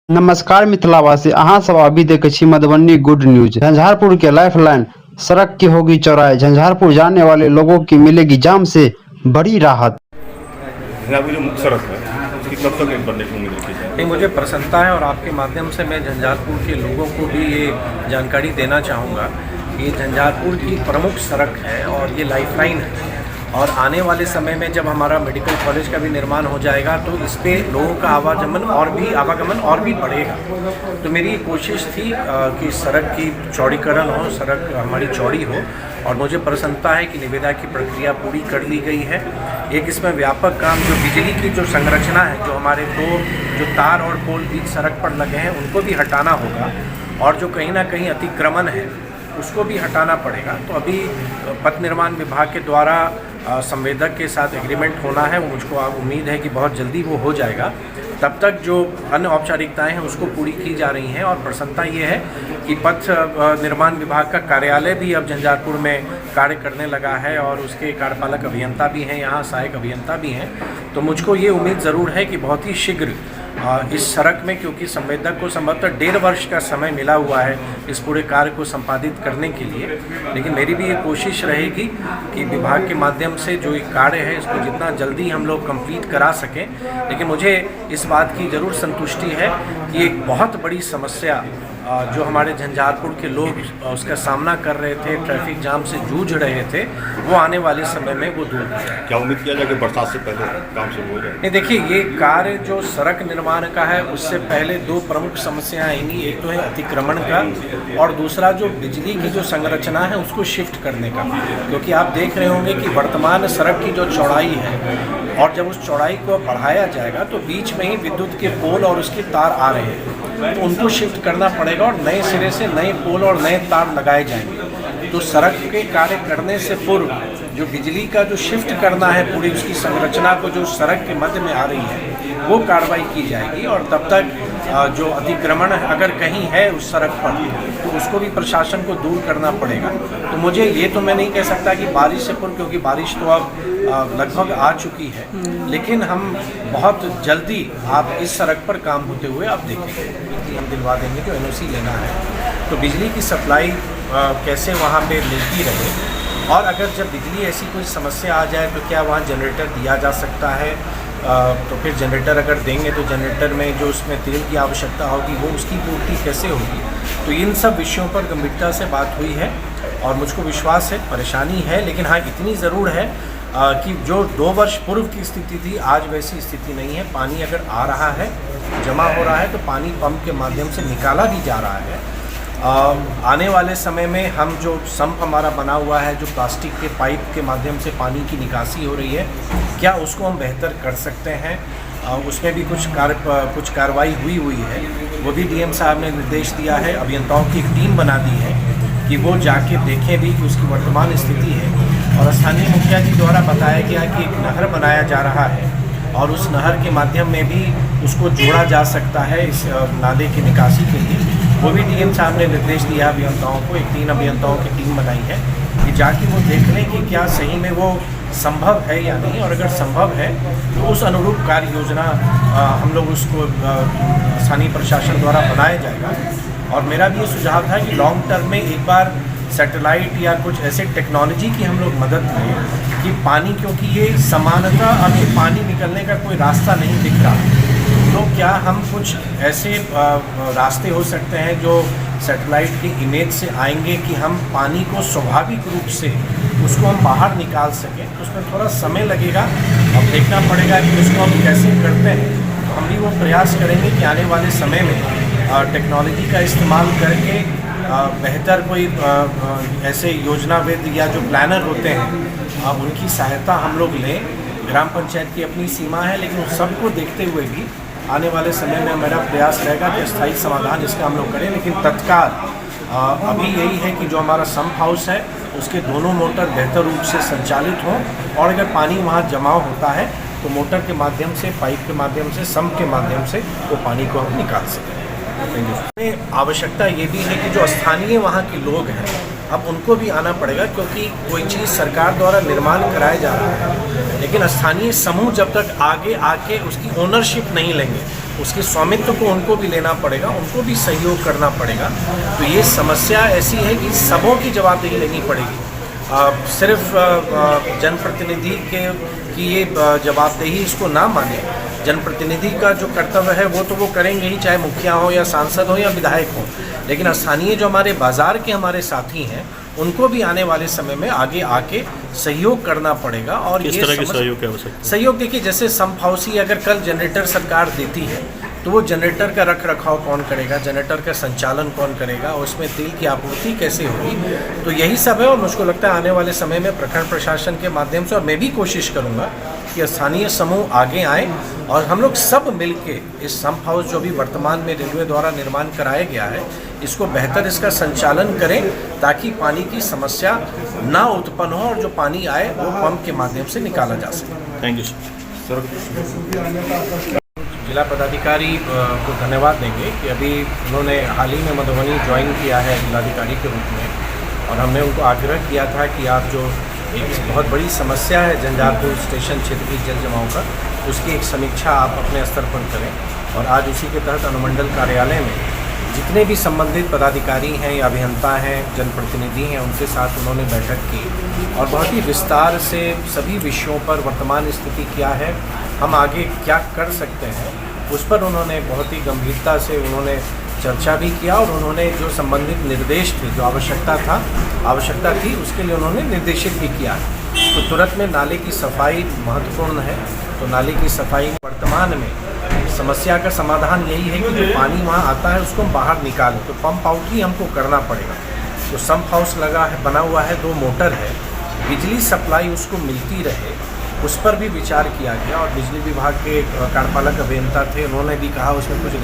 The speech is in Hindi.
नमस्कार मिथिलावासी, अहाँ सब अभी देखे छी मधुबनी गुड न्यूज। झंझारपुर के लाइफलाइन सड़क की होगी चौड़ाई, झंझारपुर जाने वाले लोगों की मिलेगी जाम से बड़ी राहत। जो मुख्य सड़क है उसकी कब तक बनने की उम्मीद रखी जाए? नहीं, मुझे प्रसन्नता है और आपके माध्यम से मैं झंझारपुर के लोगों को भी ये जानकारी देना चाहूँगा कि झंझारपुर की प्रमुख सड़क है और ये लाइफलाइन है। और आने वाले समय में जब हमारा मेडिकल कॉलेज का भी निर्माण हो जाएगा तो इस पर लोगों का आवागमन और भी बढ़ेगा। तो मेरी कोशिश थी कि सड़क की चौड़ीकरण हो, सड़क हमारी चौड़ी हो, और मुझे प्रसन्नता है कि निविदा की प्रक्रिया पूरी कर ली गई है। एक इसमें व्यापक काम जो बिजली की जो संरचना है, जो हमारे जो तार और पोल बीच सड़क पर लगे हैं उनको भी हटाना होगा, और जो कहीं ना कहीं अतिक्रमण है उसको भी हटाना पड़ेगा। तो अभी पथ निर्माण विभाग के द्वारा संवेदक के साथ एग्रीमेंट होना है, मुझको उम्मीद है कि बहुत जल्दी वो हो जाएगा। तब तक जो अन्य औपचारिकताएं हैं उसको पूरी की जा रही हैं, और प्रसन्नता ये है कि पथ निर्माण विभाग का कार्यालय भी अब झंझारपुर में कार्य करने लगा है, और उसके कार्यपालक अभियंता भी हैं, यहाँ सहायक अभियंता भी हैं। तो मुझको ये उम्मीद ज़रूर है कि बहुत ही शीघ्र इस सड़क में, क्योंकि संवेदक को संभवतः 1.5 वर्ष का समय मिला हुआ है इस पूरे कार्य को संपादित करने के लिए, लेकिन मेरी भी ये कोशिश रहेगी कि विभाग के माध्यम से जो एक कार्य है इसको जितना जल्दी हम लोग कंप्लीट करा सकें। लेकिन मुझे इस बात की ज़रूर संतुष्टि है कि एक बहुत बड़ी समस्या जो हमारे झंझारपुर के लोग उसका सामना कर रहे थे, ट्रैफिक जाम से जूझ रहे थे, वो आने वाले समय में वो दूर हो जाए। क्या उम्मीद किया जाए कि बरसात से पहले काम शुरू हो जाए? नहीं, देखिए, ये कार्य जो सड़क निर्माण का है उससे पहले 2 प्रमुख समस्याएं आएंगी। एक तो है अतिक्रमण का, और दूसरा जो बिजली की जो संरचना है उसको शिफ्ट करने का। क्योंकि आप देख रहे होंगे कि वर्तमान सड़क की जो चौड़ाई है, और जब उस चौड़ाई को बढ़ाया जाएगा तो बीच में ही विद्युत के पोल और उसके तार आ रहे हैं, तो उनको शिफ्ट करना पड़ेगा और नए सिरे से नए पोल और नए तार लगाए जाएंगे। तो सड़क के कार्य करने से पूर्व जो बिजली का जो शिफ्ट करना है पूरी उसकी संरचना को, जो सड़क के मध्य में आ रही है, वो कार्रवाई की जाएगी। और तब तक जो अतिक्रमण अगर कहीं है उस सड़क पर तो उसको भी प्रशासन को दूर करना पड़ेगा। तो मुझे ये तो मैं नहीं कह सकता कि बारिश से पूर्व, क्योंकि बारिश तो अब लगभग आ चुकी है, लेकिन हम बहुत जल्दी आप इस सड़क पर काम होते हुए आप देखेंगे। हम दिलवा देंगे जो NOC लेना है, तो बिजली की सप्लाई कैसे वहाँ पे मिलती रहे, और अगर जब बिजली ऐसी कोई समस्या आ जाए तो क्या वहाँ जनरेटर दिया जा सकता है, तो फिर जनरेटर अगर देंगे तो जनरेटर में जो उसमें तेल की आवश्यकता होगी वो उसकी पूर्ति कैसे होगी। तो इन सब विषयों पर गंभीरता से बात हुई है, और मुझको विश्वास है, परेशानी है, लेकिन हाँ इतनी ज़रूर है कि जो 2 वर्ष पूर्व की स्थिति थी आज वैसी स्थिति नहीं है। पानी अगर आ रहा है, जमा हो रहा है, तो पानी पंप के माध्यम से निकाला भी जा रहा है। आने वाले समय में हम जो सम्प हमारा बना हुआ है, जो प्लास्टिक के पाइप के माध्यम से पानी की निकासी हो रही है, क्या उसको हम बेहतर कर सकते हैं, उसमें भी कुछ कार्रवाई हुई है। वो भी DM साहब ने निर्देश दिया है, अभियंताओं की एक टीम बना दी है कि वो जाके देखें भी कि उसकी वर्तमान स्थिति है। और स्थानीय मुखिया जी द्वारा बताया गया कि एक नहर बनाया जा रहा है, और उस नहर के माध्यम में भी उसको जोड़ा जा सकता है इस नाले की निकासी के लिए। वो भी DM साहब ने निर्देश दिया अभियंताओं को, एक 3 अभियंताओं की टीम बनाई है कि जाके वो देख लें कि क्या सही में वो संभव है या नहीं, और अगर संभव है तो उस अनुरूप कार्य योजना हम लोग उसको स्थानीय प्रशासन द्वारा बनाया जाएगा। और मेरा भी ये सुझाव था कि लॉन्ग टर्म में एक बार सैटेलाइट या कुछ ऐसे टेक्नोलॉजी की हम लोग मदद लें कि पानी, क्योंकि ये समानतः अभी पानी निकलने का कोई रास्ता नहीं दिख रहा, तो क्या हम कुछ ऐसे रास्ते हो सकते हैं जो सैटेलाइट की इमेज से आएंगे कि हम पानी को स्वाभाविक रूप से उसको हम बाहर निकाल सकें। तो उसमें थोड़ा समय लगेगा, अब देखना पड़ेगा कि उसको हम कैसे करते हैं। तो हम भी वो प्रयास करेंगे कि आने वाले समय में टेक्नोलॉजी का इस्तेमाल करके बेहतर कोई ऐसे योजनाविद या जो प्लानर होते हैं उनकी सहायता हम लोग लें। ग्राम पंचायत की अपनी सीमा है, लेकिन उस सबको देखते हुए भी आने वाले समय में मेरा प्रयास रहेगा कि स्थायी समाधान इसका हम लोग करें। लेकिन तत्काल अभी यही है कि जो हमारा सम्प हाउस है उसके दोनों मोटर बेहतर रूप से संचालित हों, और अगर पानी वहाँ जमाव होता है तो मोटर के माध्यम से, पाइप के माध्यम से, सम्प के माध्यम से वो पानी को हम निकाल सकें। आवश्यकता ये भी है कि जो स्थानीय वहाँ के लोग हैं अब उनको भी आना पड़ेगा, क्योंकि कोई चीज़ सरकार द्वारा निर्माण कराया जा रहा है, लेकिन स्थानीय समूह जब तक आगे आके उसकी ओनरशिप नहीं लेंगे उसके स्वामित्व को उनको भी लेना पड़ेगा, उनको भी सहयोग करना पड़ेगा। तो ये समस्या ऐसी है कि सबों की जवाबदेही लेनी पड़ेगी। सिर्फ जनप्रतिनिधि की ये जवाबदेही इसको ना माने। जनप्रतिनिधि का जो कर्तव्य है वो तो वो करेंगे ही, चाहे मुखिया हो या सांसद हो या विधायक हो, लेकिन स्थानीय जो हमारे बाज़ार के हमारे साथी हैं उनको भी आने वाले समय में आगे आके सहयोग करना पड़ेगा। और किस तरह के सहयोग की आवश्यकता? सहयोग देखिए, जैसे संप हाउस ही अगर कल जनरेटर सरकार देती है तो वो जनरेटर का रख रखाव कौन करेगा, जनरेटर का संचालन कौन करेगा, उसमें तेल की आपूर्ति कैसे होगी, तो यही सब है। और मुझको लगता है आने वाले समय में प्रखंड प्रशासन के माध्यम से, और मैं भी कोशिश करूँगा कि स्थानीय समूह आगे आए और हम लोग सब मिलके इस संप हाउस जो भी वर्तमान में रेलवे द्वारा निर्माण कराया गया है, इसको बेहतर इसका संचालन करें ताकि पानी की समस्या ना उत्पन्न हो और जो पानी आए वो पंप के माध्यम से निकाला जा सके। Thank you sir. जिला पदाधिकारी को धन्यवाद देंगे कि अभी उन्होंने हाल ही में मधुबनी ज्वाइन किया है जिलाधिकारी के रूप में, और हमने उनको आग्रह किया था कि आप जो एक बहुत बड़ी समस्या है झंझारपुर स्टेशन क्षेत्र की जल जमाव का, उसकी एक समीक्षा आप अपने स्तर पर करें। और आज उसी के तहत अनुमंडल कार्यालय में जितने भी संबंधित पदाधिकारी हैं या अभियंता हैं, जनप्रतिनिधि हैं, उनके साथ उन्होंने बैठक की और बहुत ही विस्तार से सभी विषयों पर वर्तमान स्थिति क्या है, हम आगे क्या कर सकते हैं, उस पर उन्होंने बहुत ही गंभीरता से उन्होंने चर्चा भी किया। और उन्होंने जो संबंधित निर्देश थे, जो आवश्यकता थी उसके लिए उन्होंने निर्देशित भी किया। तो तुरंत में नाले की सफाई महत्वपूर्ण है, तो नाले की सफाई वर्तमान में समस्या का समाधान यही है कि जो पानी वहाँ आता है उसको हम बाहर निकालें, तो पंप आउट ही हमको करना पड़ेगा। तो संप हाउस लगा है, बना हुआ है, 2 मोटर है, बिजली सप्लाई उसको मिलती रहे, उस पर भी विचार किया गया। और बिजली विभाग के कार्यपालक अभियंता थे, उन्होंने भी कहा उसमें कुछ